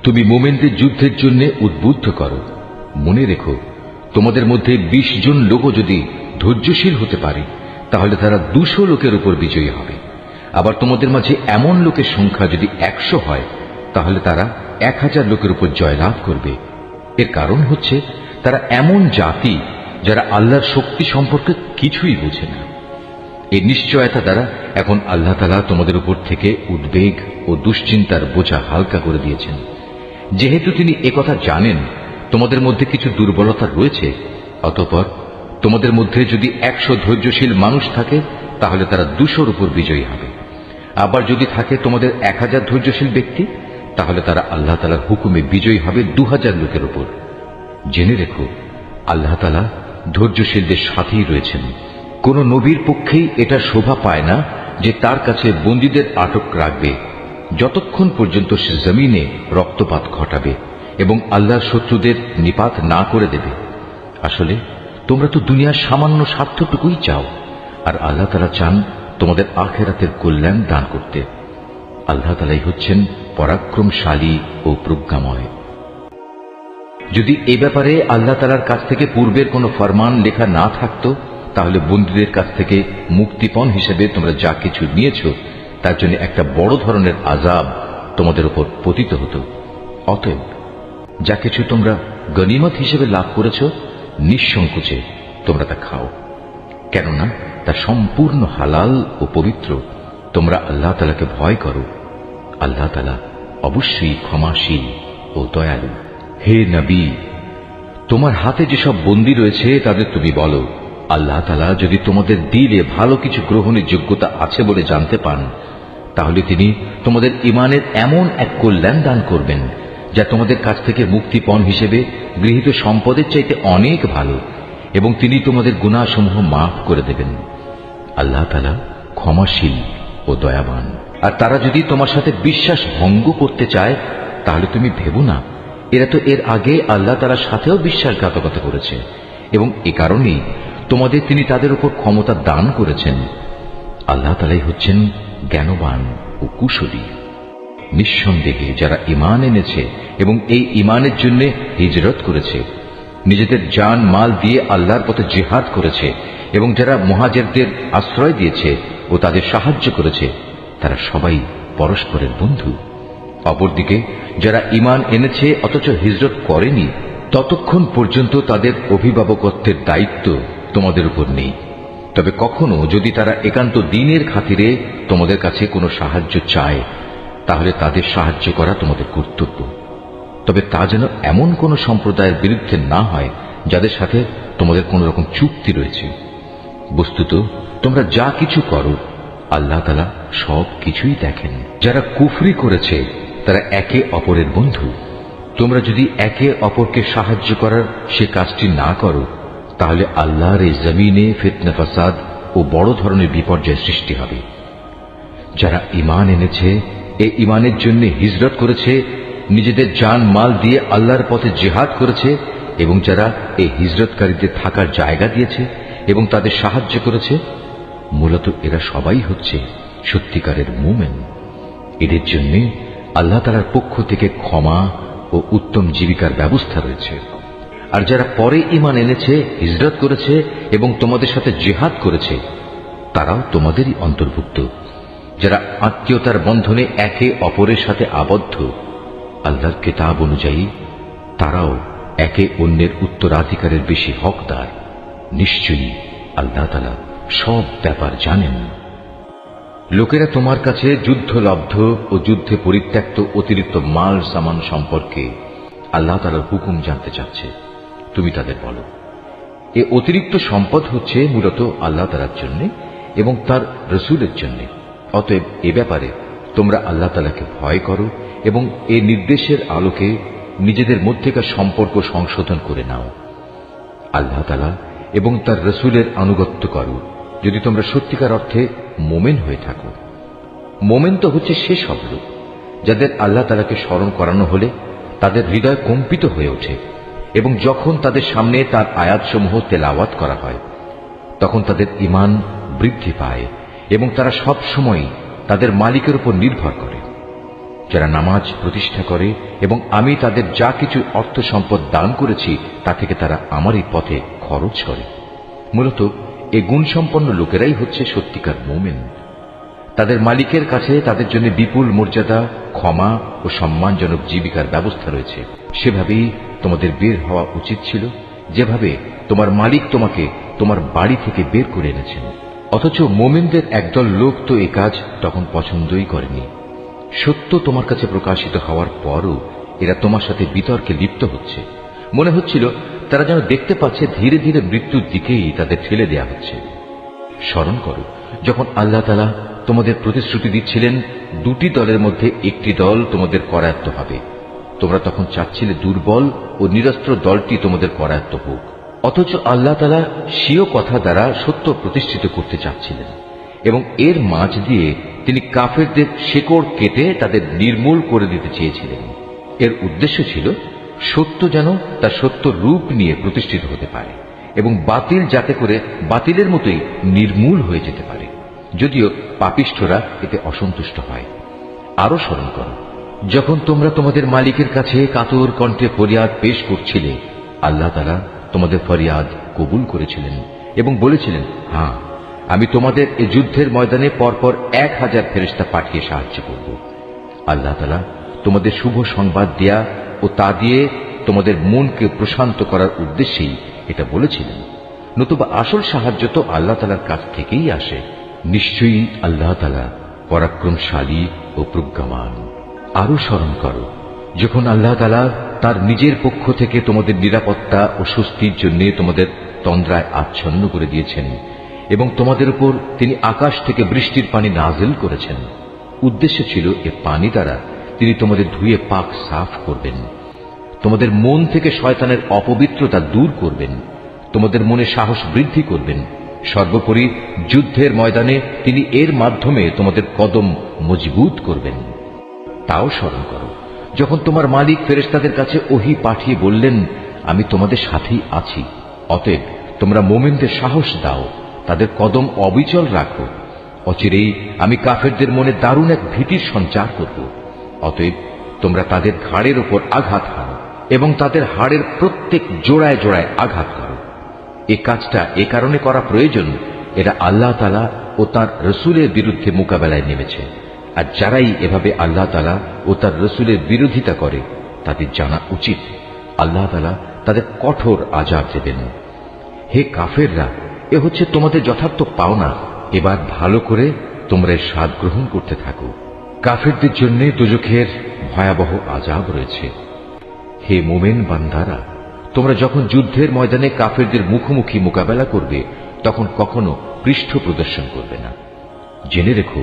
তুমি মোমেনদের যুদ্ধের জন্য উদ্বুদ্ধ করো। মনে রেখো, তোমাদের মধ্যে 20 জন লোকও যদি ধৈর্যশীল হতে পারে তাহলে তারা 200 লোকের উপর বিজয়ী হবে। আবার তোমাদের মাঝে এমন লোকের সংখ্যা যদি 100 হয় তাহলে তারা 1000 লোকের উপর জয়লাভ করবে। এর কারণ হচ্ছে তারা এমন জাতি যারা আল্লাহর শক্তি সম্পর্কে কিছুই বোঝে না। এই নিশ্চয়তা দ্বারা এখন আল্লাহ তাআলা তোমাদের উপর থেকে উদ্বেগ ও দুশ্চিন্তার বোঝা হালকা করে দিয়েছেন। যেহেতু তিনি একথা জানেন তোমাদের মধ্যে কিছু দুর্বলতা রয়েছে, অতঃপর তোমাদের মধ্যে যদি 100 ধৈর্যশীল মানুষ থাকে তাহলে তারা 200-র উপর বিজয়ী হবে। আবার যদি থাকে তোমাদের 1000 ধৈর্যশীল ব্যক্তি তাহলে তারা আল্লাহ তাআলার হুকুমে বিজয়ী হবে 2000 লোকের উপর। জেনে রেখো, আল্লাহ তাআলা ধৈর্যশীলদের সাথেই রয়েছেন। কোন নবীর পক্ষেই এটা শোভা পায় না যে তার কাছে বন্দীদের আটক রাখবে যতক্ষণ পর্যন্ত সে জমিনে রক্তপাত ঘটাবে এবং আল্লাহর শত্রুদের নিপাত না করে দেবে। আসলে তোমরা তো দুনিয়ার সামান্য স্বার্থটুকুই চাও, আর আল্লাহ তাআলা চান তোমাদের আখিরাতের কল্যাণ দান করতে। আল্লাহ তাআলাই হচ্ছেন পরাক্রমশালী ও প্রজ্ঞাময়। যদি এ ব্যাপারে আল্লাহ তাআলার কাছ থেকে পূর্বের কোনো ফরমান লেখা না থাকতো তাহলে বন্দীদের কাছ থেকে মুক্তিপণ হিসেবে তোমরা যা কিছু নিয়েছ তার জন্য একটা বড় ধরনের আযাব তোমাদের উপর পতিত হতো। অতএব যা কিছু তোমরা গনিমত হিসেবে লাভ করেছ নিঃসংকোচে তোমরা তা খাও, কেননা তা সম্পূর্ণ হালাল ও পবিত্র। তোমরা আল্লাহ তাআলাকে ভয় করো। আল্লাহ তাআলা অবশ্যই ক্ষমাশীল ও দয়ালু। হে নবী, তোমার হাতে যেসব বন্দী রয়েছে তাদের তুমি বলো, আল্লাহ তাআলা যদি তোমাদের দিলে ভালো কিছু গ্রহণের যোগ্যতা আছে বলে জানতে পান তাহলে তিনি তোমাদের ঈমানের এমন এক কল্যাণ দান করবেন যা তোমাদের কাছ থেকে মুক্তিপণ হিসেবে গৃহীত সম্পদের চাইতে অনেক ভালো, এবং তিনি তোমাদের গুনাহসমূহ মাফ করে দেবেন। আল্লাহ তাআলা ক্ষমাশীল ও দয়াবান। আর তারা যদি তোমার সাথে বিশ্বাস ভঙ্গ করতে চায় তাহলে তুমি ভেবো না, এরা তো এর আগে আল্লাহ তাআলার সাথেও বিশ্বাসঘাতকতা করেছে, এবং এ কারণেই তোমাদের তিনি তাদের উপর ক্ষমতা দান করেছেন। আল্লাহ তাআলাই হচ্ছেন জ্ঞানবান ও কুশলী। নিঃসন্দেহে যারা ঈমান এনেছে এবং এই ঈমানের জন্য হিজরত করেছে, নিজেদের জান মাল দিয়ে আল্লাহর পথে জিহাদ করেছে এবং যারা মুহাজিরদের আশ্রয় দিয়েছে ও তাদের সাহায্য করেছে, তারা সবাই পরস্পরের বন্ধু। অপরদিকে যারা ঈমান এনেছে অথচ হিজরত করেনি, ততক্ষণ পর্যন্ত তাদের অভিভাবকত্বের দায়িত্ব তোমাদের উপর নেই। তবে কখনো যদি তারা একান্ত দ্বীনের খাতিরে তোমাদের কাছে কোনো সাহায্য চায় তাহলে তাদের সাহায্য করা তোমাদের কর্তব্য। তবে তা যেন এমন কোন সম্প্রদায়ের বিরুদ্ধে না হয় যাদের সাথে তোমাদের কোন রকম চুক্তি রয়েছে। বস্তুত তোমরা যা কিছু করো আল্লাহ তাআলা সব কিছুই দেখেন। যারা কুফরি করেছে তারা একে অপরের বন্ধু। তোমরা যদি একে অপরকে সাহায্য করার সে কাজটি না করো তাহলে আল্লাহর এই জমিনে ফিতনা ফাসাদ ও বড় ধরনের বিপর্যয় সৃষ্টি হবে। যারা ঈমান এনেছে, এই ঈমানের জন্য হিজরত করেছে, নিজেদের জান মাল দিয়ে আল্লাহর পথে জিহাদ করেছে, এবং যারা এই হিজরতকারীদের থাকার জায়গা দিয়েছে এবং তাদের সাহায্য করেছে, মূলত এরা সবাই হচ্ছে সত্যিকারের মুমিন। এদের জন্য আল্লাহ তাআলার পক্ষ থেকে ক্ষমা ও উত্তম জীবিকার ব্যবস্থা রয়েছে। আর যারা পরে ঈমান এনেছে, হিজরত করেছে এবং তোমাদের সাথে জিহাদ করেছে, তারাও তোমাদেরই অন্তর্ভুক্ত। যারা আত্মীয়তার বন্ধনে একে অপরের সাথে আবদ্ধ, আল্লাহর কিতাব অনুযায়ী তারাও একে অন্যের উত্তরাধিকারের বেশি হকদার। নিশ্চয়ই আল্লাহ তাআলা সব ব্যাপার জানেন। লোকেরা তোমার কাছে যুদ্ধলব্ধ ও যুদ্ধে পরিত্যক্ত অতিরিক্ত মাল সামান সম্পর্কে আল্লাহ তাআলার হুকুম জানতে চাচ্ছে। তুমি তাদের বলো, এ অতিরিক্ত সম্পদ হচ্ছে মূলত আল্লাহ তাআলার জন্য এবং তার রাসূলের জন্য। অতএব এ ব্যাপারে তোমরা আল্লাহ তাআলাকে ভয় করো এবং এ নির্দেশের আলোকে নিজেদের মধ্যেকার সম্পর্ক সংশোধন করে নাও। আল্লাহ তাআলা এবং তার রাসূলের আনুগত্য করো যদি তোমরা সত্যিকার অর্থে মোমেন হয়ে থাকো। মোমেন তো হচ্ছে সেসব লোক যাদের আল্লাহ তাআলাকে স্মরণ করানো হলে তাদের হৃদয় কম্পিত হয়ে ওঠে, এবং যখন তাদের সামনে তার আয়াতসমূহ তেলাওয়াত করা হয় তখন তাদের ঈমান বৃদ্ধি পায় এবং তারা সব সময় তাদের মালিকের উপর নির্ভর করে। যারা নামাজ প্রতিষ্ঠা করে এবং আমি তাদের যা কিছু অর্থ সম্পদ দান করেছি তা থেকে তারা আমারই পথে খরচ করে। মূলত এ গুণসম্পন্ন লোকেরাই হচ্ছে সত্যিকার মুমিন। তাদের মালিকের কাছে তাদের জন্য বিপুল মর্যাদা, ক্ষমা ও সম্মানজনক জীবিকার ব্যবস্থা রয়েছে। সেভাবেই তোমাদের বের হওয়া উচিত ছিল, যেভাবে তোমার মালিক তোমাকে তোমার বাড়ি থেকে বের করে এনেছেন। অথচ মুমিনদের একদল লোক তো এ কাজ তখন পছন্দই করেনি। সত্য তোমার কাছে প্রকাশিত হওয়ার পরও এরা তোমার সাথে বিতর্কে লিপ্ত হচ্ছে। মনে হচ্ছিল তারা যেন দেখতে পাচ্ছে ধীরে ধীরে মৃত্যুর দিকেই তাদের ঠেলে দেয়া হচ্ছে। স্মরণ করো, যখন আল্লাহ তাআলা তোমাদের প্রতিশ্রুতি দিচ্ছিলেন দুটি দলের মধ্যে একটি দল তোমাদের করায়ত্ত হবে, তোমরা তখন চাচ্ছিলে দুর্বল ও নিরস্ত্র দলটি তোমাদের করায়ত্ত হোক। অথচ আল্লাহ তাআলা স্বীয় কথা দ্বারা সত্য প্রতিষ্ঠিত করতে চাচ্ছিলেন এবং এর মাঝ দিয়ে তিনি কাফেরদের শেকড় কেটে তাদের নির্মূল করে দিতে চেয়েছিলেন। এর উদ্দেশ্য ছিল সত্য যেন তার সত্য রূপ নিয়ে প্রতিষ্ঠিত হতে পারে এবং বাতিল যাতে করে বাতিলের মতোই নির্মূল হয়ে যেতে পারে, যদিও পাপিষ্ঠরা এতে অসন্তুষ্ট হয়। আরো স্মরণ করো, যখন তোমরা তোমাদের মালিকের কাছে কাতর কণ্ঠে ফরিয়াদ পেশ করছিলে, আল্লাহ তাআলা তোমাদের ফরিয়াদ কবুল করেছিলেন এবং বলেছিলেন, হ্যাঁ, আমি তোমাদের এই যুদ্ধের ময়দানে পরপর 1000 ফেরেশতা পাঠিয়ে সাহায্য করব। আল্লাহ তাআলা তোমাদের শুভ সংবাদ দেয়া ও তা দিয়ে তোমাদের মনকে প্রশান্ত করার উদ্দেশ্যেই এটা বলেছিলেন, নতুবা আসল সাহায্য তো আল্লাহ তাআলার কাছ থেকেই আসে। নিশ্চয়ই আল্লাহ তাআলা পরাক্রমশালী ও প্রজ্ঞামান। আরো স্মরণ করো, যখন আল্লাহ তাআলা তার নিজের পক্ষ থেকে তোমাদের নিরাপত্তা ও স্বস্তির জন্য তোমাদের তন্দ্রায় আচ্ছন্ন করে দিয়েছেন এবং তোমাদের উপর তিনি আকাশ থেকে বৃষ্টির পানি নাজিল করেছেন। উদ্দেশ্য ছিল এ পানি দ্বারা তিনি তোমাদের ধুয়ে পাক সাফ করবেন, তোমাদের মন থেকে শয়তানের অপবিত্রতা দূর করবেন, তোমাদের মনে সাহস বৃদ্ধি করবেন। সর্বোপরি যুদ্ধের ময়দানে তিনি এর মাধ্যমে তোমাদের কদম মজবুত করবেন। তাও স্মরণ করো, যখন তোমার মালিক ফেরেশতাদের কাছে ওহী পাঠিয়ে বললেন, আমি তোমাদের সাথেই আছি, অতএব তোমরা মুমিনদের সাহস দাও, তাদের কদম অবিচল রাখো। অচিরেই আমি কাফেরদের মনে দারুণ এক ভীতির সঞ্চার করব। অতএব তোমরা তাদের ঘাড়ের উপর আঘাত হানো এবং তাদের হাড়ের প্রত্যেক জোড়ায় জোড়ায় আঘাত করো। এ কাজটা এ কারণে করা প্রয়োজন, এরা আল্লাহ তাআলা ও তার রসুলের বিরুদ্ধে মোকাবেলায় নেমেছে, আর যারাই এভাবে আল্লাহ তাআলা ও তার রসুলের বিরোধিতা করে তাদের জানা উচিত আল্লাহ তাআলা তাদের কঠোর আযাব দেবেন। হে কাফেররা, এ হচ্ছে তোমাদের যথার্থ পাওনা, এবার ভালো করে তোমরা এর স্বাদ গ্রহণ করতে থাকো। কাফেরদের জন্য দোজখের ভয়াবহ আযাব রয়েছে। হে মুমিন বান্দারা, তোমরা যখন যুদ্ধের ময়দানে কাফেরদের মুখোমুখি মোকাবেলা করবে তখন কখনো পৃষ্ঠ প্রদর্শন করবে না। জেনে রেখো,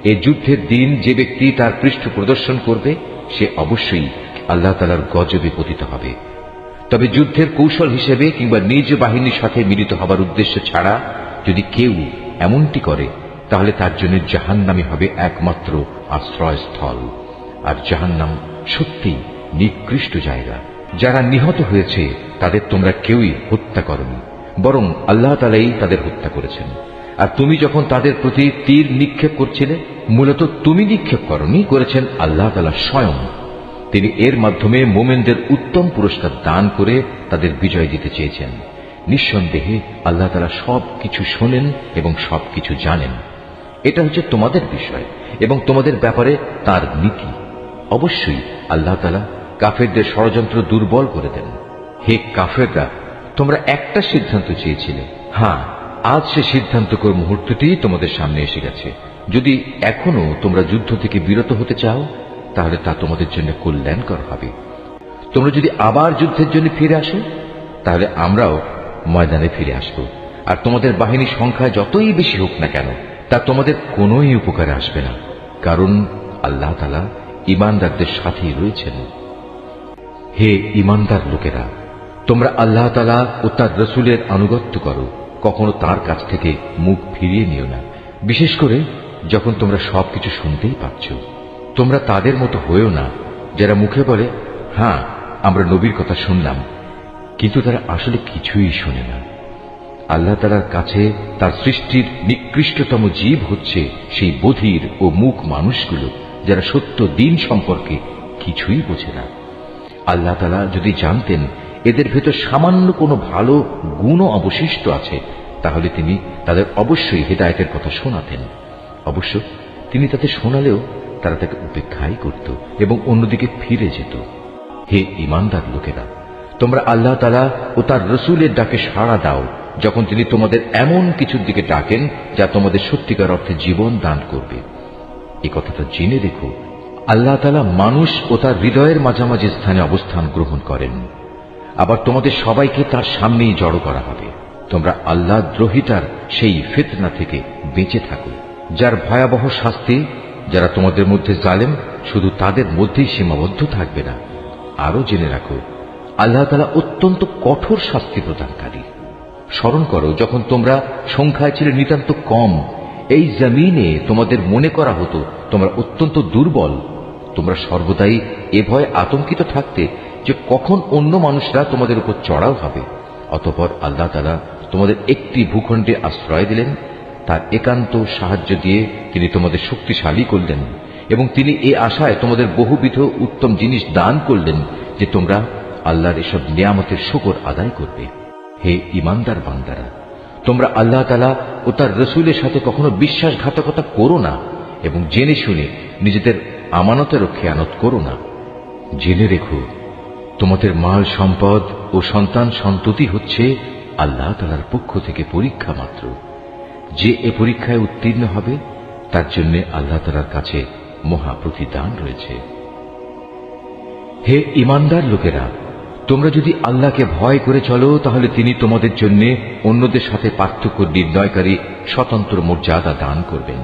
এই যুদ্ধের দিন যে ব্যক্তি তার পৃষ্ঠ প্রদর্শন করবে সে অবশ্যই আল্লাহ তাআলার গজবে পতিত হবে। তবে যুদ্ধের কৌশল হিসেবে কিংবা নিজ বাহিনীর সাথে মিলিত হবার উদ্দেশ্য ছাড়া যদি কেউ এমনটি করে তাহলে তার জন্য জাহান্নামই হবে একমাত্র আশ্রয়স্থল, আর জাহান্নাম সত্যিই নিকৃষ্ট জায়গা। যারা নিহত হয়েছে তাদের তোমরা কেউই হত্যা করনি, বরং আল্লাহ তাআলাই তাদের হত্যা করেছেন। আর তুমি যখন তাদের প্রতি তীর নিক্ষেপ করছিলে, মূলত তুমি নিক্ষেপ করনি, করেছেন আল্লাহ তাআলা স্বয়ং। তিনি এর মাধ্যমে মুমিনদের উত্তম পুরস্কার দান করে তাদের বিজয় দিতে চেয়েছেন। নিঃসন্দেহে আল্লাহ তাআলা সবকিছু শোনেন এবং সবকিছু জানেন। এটা হচ্ছে তোমাদের বিষয় এবং তোমাদের ব্যাপারে তার নীতি। অবশ্যই আল্লাহ তাআলা কাফেরদের ষড়যন্ত্র দুর্বল করে দেন। হে কাফেররা, তোমরা একটা সিদ্ধান্ত চেয়েছিলে, হ্যাঁ, আজ সে সিদ্ধান্তকর মুহূর্তটি তোমাদের সামনে এসে গেছে। যদি এখনো তোমরা যুদ্ধ থেকে বিরত হতে চাও তাহলে তা তোমাদের জন্য কল্যাণকর হবে। তোমরা যদি আবার যুদ্ধের জন্য ফিরে আসো তাহলে আমরাও ময়দানে ফিরে আসব, আর তোমাদের বাহিনীর সংখ্যা যতই বেশি হোক না কেন তা তোমাদের কোনোই উপকারে আসবে না, কারণ আল্লাহ তাআলা ঈমানদারদের সাথেই রয়েছেন। হে ঈমানদার লোকেরা, তোমরা আল্লাহ তাআলা ও তার রসুলের আনুগত্য করো, কখনো তার কাছ থেকে মুখ ফিরিয়ে নিও না, বিশেষ করে যখন তোমরা সবকিছু শুনতেই পাচ্ছ। তোমরা তাদের মতো হয়েও না যারা মুখে বলে, হ্যাঁ, আমরা নবীর কথা শুনলাম, কিন্তু তারা আসলে কিছুই শোনে না। আল্লাহ তাআলার কাছে তার সৃষ্টির নিকৃষ্টতম জীব হচ্ছে সেই বধির ও মূক মানুষগুলো যারা সত্য দিন সম্পর্কে কিছুই বোঝে না। আল্লাহ তাআলা যদি জানতেন এদের ভেতর সামান্য কোনো ভালো গুণও অবশিষ্ট আছে, তাহলে তিনি তাদের অবশ্যই হেদায়েতের কথা শোনাতেন। অবশ্য তিনি তাতে শোনালেও তারা তাকে উপেক্ষাই করত এবং অন্যদিকে ফিরে যেত। হে ঈমানদার লোকেরা, তোমরা আল্লাহ তাআলা ও তার রাসূলের ডাকে সাড়া দাও যখন তিনি তোমাদের এমন কিছুর দিকে ডাকেন যা তোমাদের সত্যিকার অর্থে জীবন দান করবে। এই কথাটা জেনে রেখো, আল্লাহ তাআলা মানুষ ও তার হৃদয়ের মাঝামাঝি স্থানে অবস্থান গ্রহণ করেন। আবার তোমাদের সবাইকে তার সামনেই জড়ো করা হবে। তোমরা আল্লাহ দ্রোহিতার সেই ফিতনা থেকে বেঁচে থাকো, যার ভয়াবহ শাস্তি যারা তোমাদের মধ্যে জালেম শুধু তাদের মধ্যেই সীমাবদ্ধ থাকবে না। আরো জেনে রাখো, আল্লাহ তাআলা অত্যন্ত কঠোর শাস্তি প্রদানকারী। স্মরণ করো, যখন তোমরা সংখ্যায় ছিলে নিতান্ত কম, এই জমিনে তোমাদের মনে করা হতো তোমরা অত্যন্ত দুর্বল। তোমরা সর্বদাই এ ভয়ে আতঙ্কিত থাকতে যে কখন অন্য মানুষরা তোমাদের উপর চড়াও হবে। অতঃপর আল্লাহ তাআলা তোমাদের একটি ভূখণ্ডে আশ্রয় দিলেন, তার একান্ত সাহায্য দিয়ে তিনি তোমাদের শক্তিশালী করলেন এবং তিনি এ আশায় তোমাদের বহুবিধ উত্তম জিনিস দান করলেন যে তোমরা আল্লাহর এসব নিয়ামতের শুকর আদায় করবে। হে ঈমানদার বান্দারা, তোমরা আল্লাহ তাআলা ও তার রাসূলের সাথে কখনো বিশ্বাসঘাতকতা করো না এবং জেনে শুনে নিজেদের আমানতেরও খেয়ানত করো না। জেনে রেখো, তোমাদের মাল সম্পদ ও সন্তান সন্ততি হচ্ছে আল্লাহ তাআলার পক্ষ থেকে পরীক্ষা মাত্র। যে এ পরীক্ষায় উত্তীর্ণ হবে তার জন্য আল্লাহ তাআলার কাছে মহা প্রতিদান রয়েছে। হে ঈমানদার লোকেরা, তোমরা যদি আল্লাহকে ভয় করে চলো তাহলে তিনি তোমাদের জন্য অন্যদের সাথে পার্থক্য নির্ণয়কারী স্বতন্ত্র মর্যাদা দান করবেন।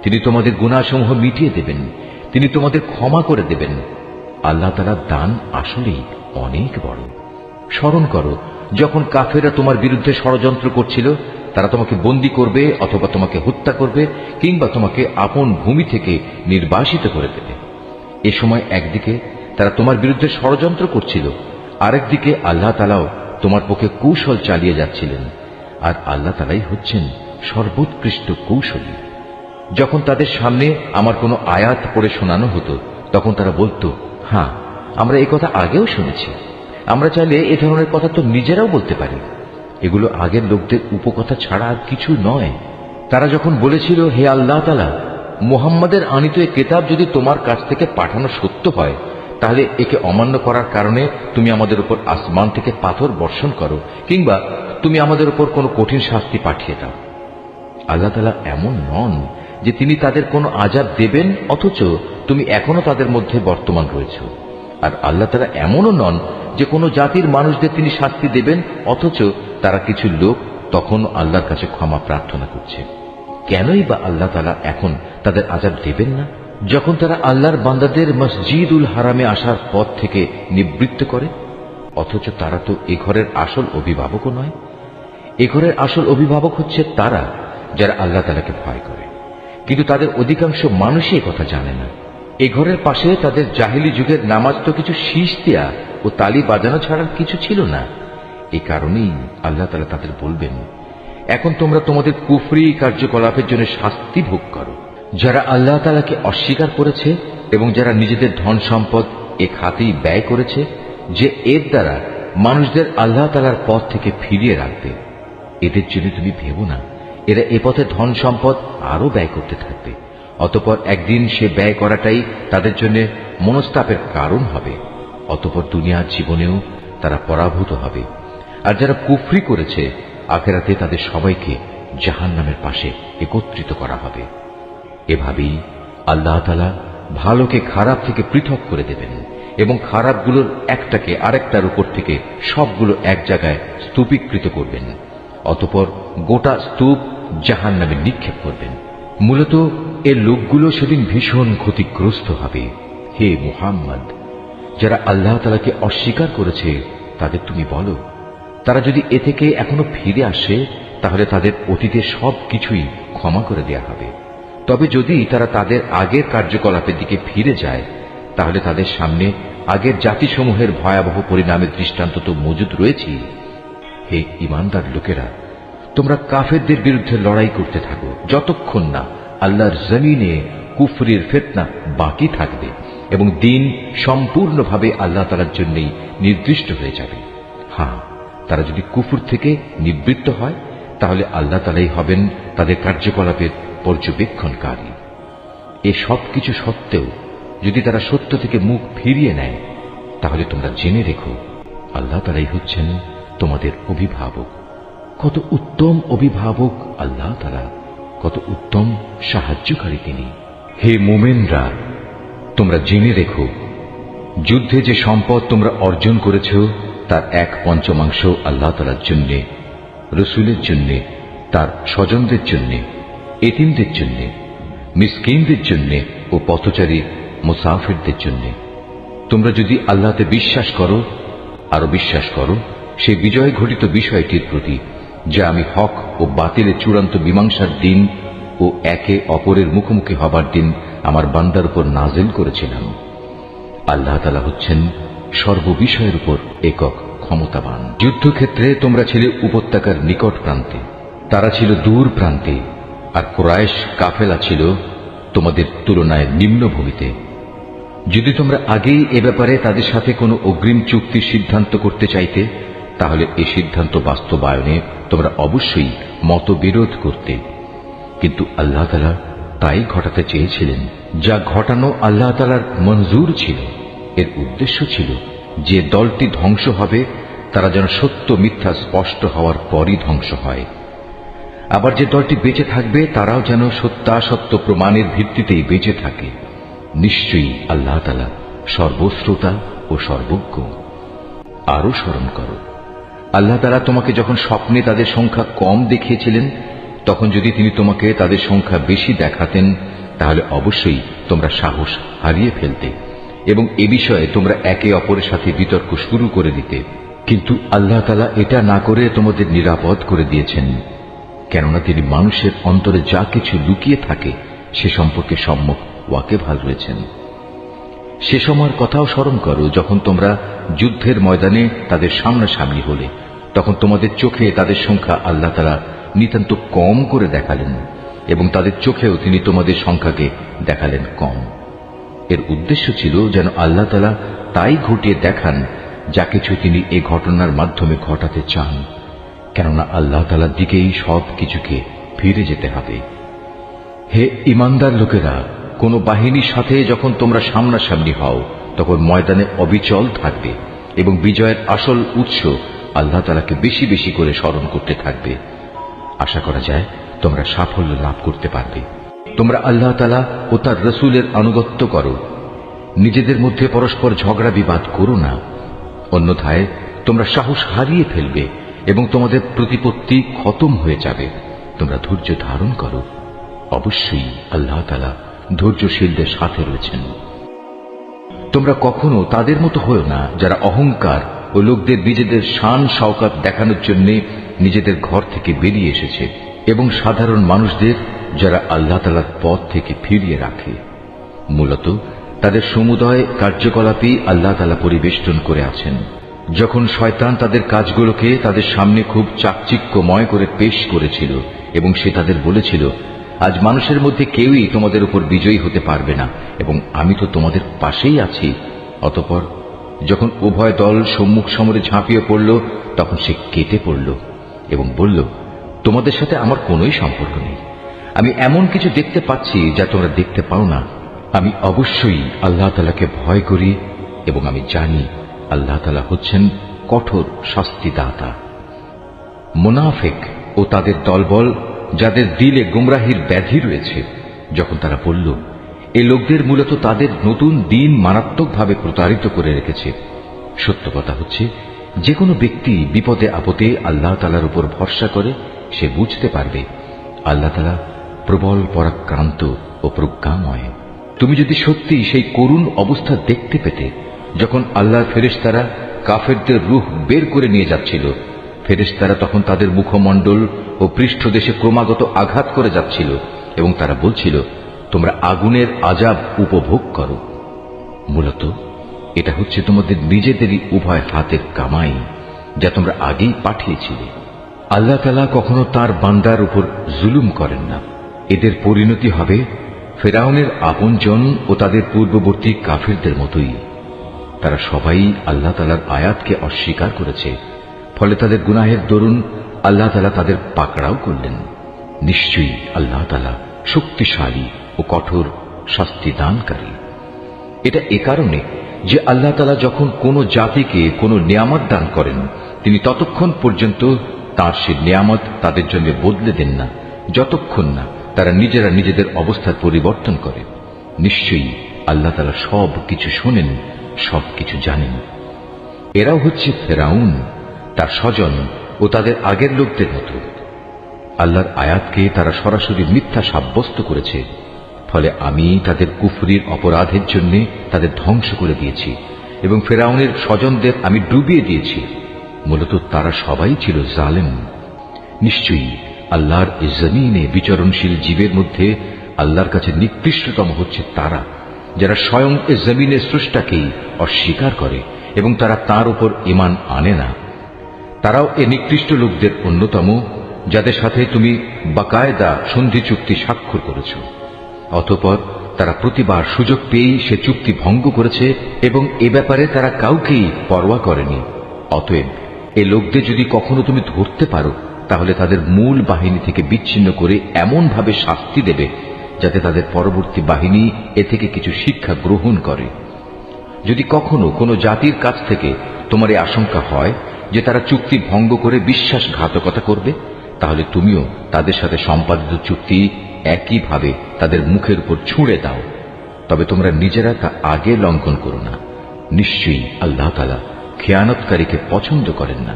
তিনি তোমাদের গুনাহসমূহ মিটিয়ে দেবেন, তিনি তোমাদের ক্ষমা করে দেবেন। আল্লাহ তাআলার দান আসলেই অনেক বড়। স্মরণ করো, যখন কাফেররা তোমার বিরুদ্ধে ষড়যন্ত্র করছিল, তারা তোমাকে বন্দী করবে অথবা তোমাকে হত্যা করবে কিংবা তোমাকে আপন ভূমি থেকে নির্বাসিত করে দেবে। এ সময় একদিকে তারা তোমার বিরুদ্ধে ষড়যন্ত্র করছিল, আরেকদিকে আল্লাহ তাআলাও তোমার পক্ষে কৌশল চালিয়ে যাচ্ছিলেন। আর আল্লাহ তাআলাই হচ্ছেন সর্বোৎকৃষ্ট কৌশলী। যখন তাদের সামনে আমার কোনো আয়াত পড়ে শোনানো হতো, তখন তারা বলতো, হ্যাঁ, আমরা এই কথা আগেও শুনেছি, আমরা চাইলে এ ধরনের কথা তো নিজেরাও বলতে পারি। এগুলো আগের লোকদের উপকথা ছাড়া আর কিছু নয়। তারা যখন বলেছিল, হে আল্লাহ তাআলা, মুহাম্মাদের আনিত এ কিতাব যদি তোমার কাছ থেকে পাঠানো সত্য হয়, তাহলে একে অমান্য করার কারণে তুমি আমাদের উপর আসমান থেকে পাথর বর্ষণ করো কিংবা তুমি আমাদের উপর কোনো কঠিন শাস্তি পাঠিয়ে দাও। আল্লাহ তাআলা এমন নন যে তিনি তাদের কোনো আযাব দেবেন অথচ তুমি এখনো তাদের মধ্যে বর্তমান রয়েছ। আর আল্লাহ তাআলা এমনও নন যে কোনো জাতির মানুষদের তিনি শাস্তি দেবেন অথচ তারা কিছু লোক তখন আল্লাহর কাছে ক্ষমা প্রার্থনা করছে। কেনই বা আল্লাহ তাআলা এখন তাদের আযাব দেবেন না, যখন তারা আল্লাহর বান্দাদের মসজিদুল হারামে আসার পথ থেকে নিবৃত্ত করে? অথচ তারা তো এ ঘরের আসল অভিভাবকও নয়। এ ঘরের আসল অভিভাবক হচ্ছে তারা যারা আল্লাহ তাআলাকে ভয় করে, কিন্তু তাদের অধিকাংশ মানুষই কথা জানে না। এ ঘরের পাশে তাদের জাহিলি যুগের নামাজ তো কিছু শীষ দেয়া ও তালি বাজানো ছাড়ার কিছু ছিল না। এই কারণেই আল্লাহ তাআলা তাদের বলবেন, এখন তোমরা তোমাদের কুফরি কার্যকলাপের জন্য শাস্তি ভোগ করো। যারা আল্লাহ তাআলাকে অস্বীকার করেছে এবং যারা নিজেদের ধন সম্পদ এ খাতেই ব্যয় করেছে, যে এর দ্বারা মানুষদের আল্লাহ তাআলার পথ থেকে ফিরিয়ে রাখবে, এদের জন্য তুমি ভেবো না এরা এ পথে ধন সম্পদ আরো ব্যয় করতে থাকবে। অতঃপর একদিন সে ব্যয় করাটাই তাদের জন্য মনস্তাপের কারণ হবে। অতঃপর দুনিয়ার জীবনেও তারা পরাভূত হবে। আর যারা কুফরি করেছে, আখিরাতে তাদের সবাইকে জাহান্নামের পাশে একত্রিত করা হবে। এভাবেই আল্লাহ তাআলা ভালোকে খারাপ থেকে পৃথক করে দেবেন এবং খারাপগুলোর একটাকে আরেকটার উপর থেকে সবগুলো এক জায়গায় স্তূপীকৃত করবেন। অতঃপর গোটা স্তূপ জাহান্নামে নিক্ষেপ করবেন। মূলত এর লোকগুলো সেদিন ভীষণ ক্ষতিগ্রস্ত হবে। হে মুহাম্মদ, যারা আল্লাহ তাআলাকে অস্বীকার করেছে তাদের তুমি বলো, তারা যদি এ থেকে এখনো ফিরে আসে তাহলে তাদের অতীতের সব কিছুই ক্ষমা করে দেয়া হবে। তবে যদি তারা তাদের আগের কার্যকলাপের দিকে ফিরে যায়, তাহলে তাদের সামনে আগের জাতিসমূহের ভয়াবহ পরিণামের দৃষ্টান্ত তো মজুদ রয়েছে। হে ঈমানদার লোকেরা, তোমরা কাফেরদের বিরুদ্ধে লড়াই করতে থাকো যতক্ষণ না আল্লাহর জমিনে কুফরির ফিতনা বাকি থাকবে এবং দিন সম্পূর্ণভাবে আল্লাহ তাআলার জন্যই নির্দিষ্ট হয়ে যাবে। হ্যাঁ, তারা যদি কুফর থেকে নিবৃত্ত হয় তাহলে আল্লাহ তাআলাই হবেন তাদের কার্যকলাপের পর্যবেক্ষণকারী। এ সব কিছু সত্ত্বেও যদি তারা সত্য থেকে মুখ ফিরিয়ে নেয় তাহলে তোমরা জেনে রেখো আল্লাহ তাআলাই হচ্ছেন তোমাদের অভিভাবক। কত উত্তম অভিভাবক আল্লাহ তাআলা, কত উত্তম সাহায্যকারী তিনি। হে মুমিনরা, তোমরা জেনে রেখো যুদ্ধে যে সম্পদ তোমরা অর্জন করেছ তার 1/5 আল্লাহ তাআলার জন্য, রসুলের জন্য, তার স্বজনদের জন্য, এতিমদের জন্য, মিসকিনদের জন্য ও পথচারী মুসাফিরদের জন্য। তোমরা যদি আল্লাহতে বিশ্বাস করো, আরো বিশ্বাস করো সেই বিজয় ঘটিত বিষয়টির প্রতি যা আমি হক ও বাতিলের চূড়ান্ত মীমাংসার দিন ও একে অপরের মুখোমুখি হবার দিন আমার বান্দার উপর নাজিল করেছিলাম। আল্লাহ তাআলা হচ্ছেন সর্ববিষয়ের উপর একক ক্ষমতাবান। যুদ্ধক্ষেত্রে তোমরা ছিলে উপত্যকার নিকট প্রান্তে, তারা ছিল দূর প্রান্তে, আর কুরাইশ কাফেলা ছিল তোমাদের তুলনায় নিম্নভূমিতে। যদি তোমরা আগেই এ ব্যাপারে তাদের সাথে কোনো অগ্রিম চুক্তির সিদ্ধান্ত করতে চাইতে তাহলে এই সিদ্ধান্ত বাস্তবায়নে তোমরা অবশ্যই মতবিরোধ করতে, কিন্তু আল্লাহ তাআলা তাই ঘটাতে চেয়েছিলেন যা ঘটানো আল্লাহ তাআলার মঞ্জুর ছিল। এর উদ্দেশ্য ছিল যে দলটি ধ্বংস হবে তারা যেন সত্য মিথ্যা স্পষ্ট হওয়ার পরই ধ্বংস হয়, আবার যে দলটি বেঁচে থাকবে তারাও যেন সত্যাসত্য প্রমাণের ভিত্তিতেই বেঁচে থাকে। নিশ্চয়ই আল্লাহ তাআলা সর্বশ্রোতা ও সর্বজ্ঞ। আরো স্মরণ করো, আল্লাহ তাআলা তোমাকে যখন স্বপ্নে তাদের সংখ্যা কম দেখিয়েছিলেন তখন যদি তিনি তোমাকে তাদের সংখ্যা বেশি দেখাতেন তাহলে অবশ্যই তোমরা সাহস হারিয়ে ফেলতে এবং এ বিষয়ে তোমরা একে অপরের সাথে বিতর্ক শুরু করে দিতে। কিন্তু আল্লাহ তাআলা এটা না করে তোমাদের নিরাপদ করে দিয়েছেন, কেননা তিনি মানুষের অন্তরে যা কিছু লুকিয়ে থাকে সে সম্পর্কে সম্যক ওয়াকিবহাল রয়েছেন। সে সময়ের কথাও স্মরণ করো যখন তোমরা যুদ্ধের ময়দানে তাদের সামনাসামনি হলে, তখন তোমাদের চোখে তাদের সংখ্যা আল্লাহ তাআলা নিতান্ত কম করে দেখালেন এবং তাদের চোখেও তিনি তোমাদের সংখ্যাকে দেখালেন কম। এর উদ্দেশ্য ছিল যেন আল্লাহ তাআলা তাই ঘটিয়ে দেখান যা কিছু তিনি এ ঘটনার মাধ্যমে ঘটাতে চান, কেননা আল্লাহ তাআলার দিকেই সব কিছুকে ফিরে যেতে হবে। হে ঈমানদার লোকেরা, কোন বাহিনীর সাথে যখন তোমরা সামনাসামনি হও তখন ময়দানে অবিচল থাকবে এবং বিজয়ের আসল উৎস আল্লাহ তাআলাকে বেশি বেশি করে স্মরণ করতে থাকবে। আশা করা যায় তোমরা সাফল্য লাভ করতে পারবে। তোমরা আল্লাহ তাআলা ও তার রসুলের আনুগত্য করো, নিজেদের মধ্যে পরস্পর ঝগড়া বিবাদ করো না, অন্যথায় তোমরা সাহস হারিয়ে ফেলবে এবং তোমাদের প্রতিপত্তি খতম হয়ে যাবে। তোমরা ধৈর্য ধারণ করো, অবশ্যই আল্লাহ তাআলা ধৈর্যশীলদের সাথে রয়েছেন। তোমরা কখনো তাদের মতো হও না যারা অহংকার ও লোকদের নিজেদের শান শওকত দেখানোর জন্য নিজেদের ঘর থেকে বেরিয়ে এসেছে এবং সাধারণ মানুষদের যারা আল্লাহ তাআলার পথ থেকে ফিরিয়ে রাখে। মূলত তাদের সমুদয় কার্যকলাপই আল্লাহ তাআলা পরিবেষ্টন করে আছেন। যখন শয়তান তাদের কাজগুলোকে তাদের সামনে খুব চাকচিক্যময় করে পেশ করেছিল এবং সে তাদের বলেছিল, আজ মানুষের মধ্যে কেউই তোমাদের উপর বিজয়ী হতে পারবে না এবং আমি তো তোমাদের পাশেই আছি। অতঃপর যখন উভয় দল সম্মুখ সমরে ঝাঁপিয়ে পড়ল তখন সে কেটে পড়ল এবং বলল, তোমাদের সাথে আমার কোনোই সম্পর্ক নেই। আমি এমন কিছু দেখতে পাচ্ছি যা তোমরা দেখতে পাও না। আমি অবশ্যই আল্লাহ তাআলাকে ভয় করি এবং আমি জানি আল্লাহ তাআলা হচ্ছেন কঠোর শাস্তিদাতা। মুনাফিক ও তাদের দলবল যাদের দিলে গুমরাহির ব্যাধি রয়েছে, যখন তারা বলল, এই লোকদের মূলত তাদের নতুন দিন মারাত্মকভাবে প্রতারিত করে রেখেছে। সত্য কথা হচ্ছে, যে কোনো ব্যক্তি বিপদে আপদে আল্লাহ তাআলার উপর ভরসা করে সে বুঝতে পারবে আল্লাহ তাআলা প্রবল পরাক্রান্ত ও প্রজ্ঞাময়। তুমি যদি সত্যি সেই করুণ অবস্থা দেখতে পেতে যখন আল্লাহর ফেরেশতারা কাফেরদের রূহ বের করে নিয়ে যাচ্ছিল, ফেরেশতারা তখন তাদের মুখমণ্ডল ও পৃষ্ঠদেশে ক্রমাগত আঘাত করে যাচ্ছিল এবং তারা বলছিল, তোমরা আগুনের আযাব উপভোগ করো। মূলত এটা হচ্ছে তোমাদের নিজেদেরই উভয় হাতের কামাই যা তোমরা আগেই পাঠিয়েছিলে। আল্লাহ তাআলা কখনো তার বান্দার উপর জুলুম করেন না। এদের পরিণতি হবে ফেরাউনের আপনজন ও তাদের পূর্ববর্তী কাফিরদের মতোই তারা সবাই আল্লাহ তাআলার আয়াতকে অস্বীকার করেছে। ফলে তাদের গুনাহের দরুন আল্লাহ তাআলা তাদের পাকড়াও করলেন। নিশ্চয়ই আল্লাহ তাআলা শক্তিশালী ও কঠোর শাস্তি দানকারী। এটা এ কারণে যে আল্লাহ তাআলা যখন কোন জাতিকে কোন নিয়ামত দান করেন, তিনি ততক্ষণ পর্যন্ত তার সে নিয়ামত তাদের জন্য বদলে দেন না যতক্ষণ না তারা নিজেরা নিজেদের অবস্থার পরিবর্তন করে। নিশ্চয়ই আল্লাহ তাআলা সব কিছু শোনেন, সব কিছু জানেন। এরাও হচ্ছে ফেরাউন, তার স্বজন ও তাদের আগের লোকদের মতো। আল্লাহর আয়াতকে তারা সরাসরি মিথ্যা সাব্যস্ত করেছে। ফলে আমি তাদের কুফরির অপরাধের জন্য তাদের ধ্বংস করে দিয়েছি এবং ফেরাউনের স্বজনদের আমি ডুবিয়ে দিয়েছি। মূলত তারা সবাই ছিল জালেম। নিশ্চয়ই আল্লাহর এই জমিনে বিচরণশীল জীবের মধ্যে আল্লাহর কাছে নিকৃষ্টতম হচ্ছে তারা, যারা স্বয়ং এ জমিনের স্রষ্টাকেই অস্বীকার করে এবং তারা তার উপর ঈমান আনে না। তারাও এ নিকৃষ্ট লোকদের অন্যতম, যাদের সাথে তুমি বাকায়দা সন্ধি চুক্তি স্বাক্ষর করেছ। অতঃপর তারা প্রতিবার সুযোগ পেয়েই সে চুক্তি ভঙ্গ করেছে এবং এ ব্যাপারে তারা কাউকেই পরোয়া করেনি। অতএব এ লোকদের যদি কখনো তুমি ধরতে পারো, তাহলে তাদের মূল বাহিনী থেকে বিচ্ছিন্ন করে এমন ভাবে শাস্তি দেবে যাতে তাদের পরবর্তী বাহিনী এ থেকে কিছু শিক্ষা গ্রহণ করে। যদি কখনো কোনো জাতির কাছ থেকে তোমার এই আশঙ্কা হয় যে তারা চুক্তি ভঙ্গ করে বিশ্বাসঘাতকতা করবে, তাহলে তুমিও তাদের সাথে সম্পাদিত চুক্তি একইভাবে তাদের মুখের উপর ছুঁড়ে দাও। তবে তোমরা নিজেরা তা আগে লঙ্ঘন করো না। নিশ্চয়ই আল্লাহ তাআলা খেয়ানতকারীকে পছন্দ করেন না।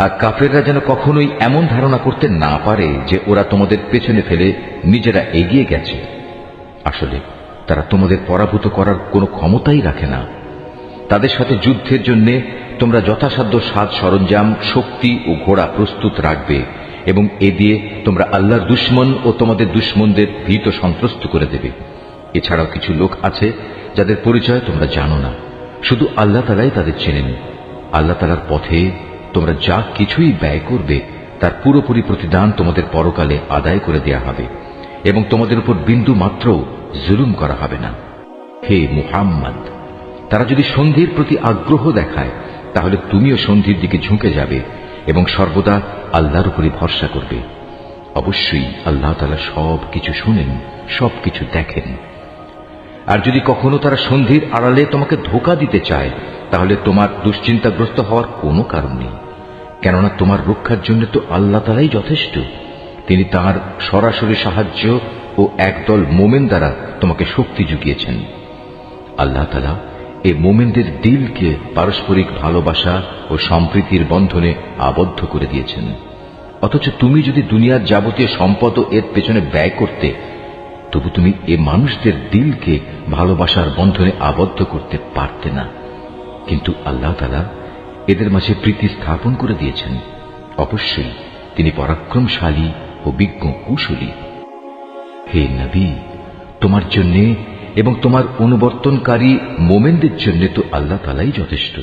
আর কাফেররা যেন কখনোই এমন ধারণা করতে না পারে যে ওরা তোমাদের পেছনে ফেলে নিজেরা এগিয়ে গেছে। আসলে তারা তোমাদের পরাভূত করার কোনো ক্ষমতাই রাখে না। তাদের সাথে যুদ্ধের জন্য তোমরা যথাসাধ্য সাজ সরঞ্জাম, শক্তি ও ঘোড়া প্রস্তুত রাখবে এবং এ দিয়ে তোমরা আল্লাহর দুশমন ও তোমাদের দুশমনদের ভীত সন্ত্রস্ত করে দেবে। এছাড়াও কিছু লোক আছে যাদের পরিচয় তোমরা জানো না, শুধু আল্লাহ তাআলাই তাদের চেনেন। আল্লাহ তাআলার পথে তোমরা যা কিছুই ব্যয় করবে তার পুরোপুরি প্রতিদান তোমাদের পরকালে আদায় করে দেয়া হবে এবং তোমাদের উপর বিন্দু মাত্র জুলুম করা হবে না। হে মুহাম্মদ, তারা যদি সন্ধির প্রতি আগ্রহ দেখায়, তাহলে তুমিও সন্ধির দিকে ঝুঁকে যাবে এবং সর্বদা আল্লাহর উপরই ভরসা করবে। অবশ্যই আল্লাহ তাআলা সব কিছু শুনেন, সব কিছু দেখেন। আর যদি কখনো তারা সন্ধির আড়ালে তোমাকে ধোঁকা দিতে চায়, তাহলে তোমার দুশ্চিন্তাগ্রস্ত হওয়ার কোনো কারণ নেই, কেননা তোমার রক্ষার জন্য তো আল্লাহ তাআলাই যথেষ্ট। তিনি তাঁর সরাসরি সাহায্য ও একদল মোমেন দ্বারা তোমাকে শক্তি জুগিয়েছেন। আল্লাহ তাআলা এই মোমেনদের দিলকে পারস্পরিক ভালোবাসা ও সম্প্রীতির বন্ধনে আবদ্ধ করে দিয়েছেন। অথচ তুমি যদি দুনিয়ার যাবতীয় সম্পদ এর পেছনে ব্যয় করতে, তবু তুমি এ মানুষদের দিলকে ভালোবাসার বন্ধনে আবদ্ধ করতে পারতে না। কিন্তু আল্লাহ তাআলা এদের মাঝে প্রীতি স্থাপন করে দিয়েছেন। অবশ্যই তিনি পরাক্রমশালী ও বিজ্ঞ কুশলী। হে নবী, তোমার জন্য এবং তোমার অনুবর্তনকারী মোমেনদের জন্য তো আল্লাহ তাআলাই যথেষ্ট।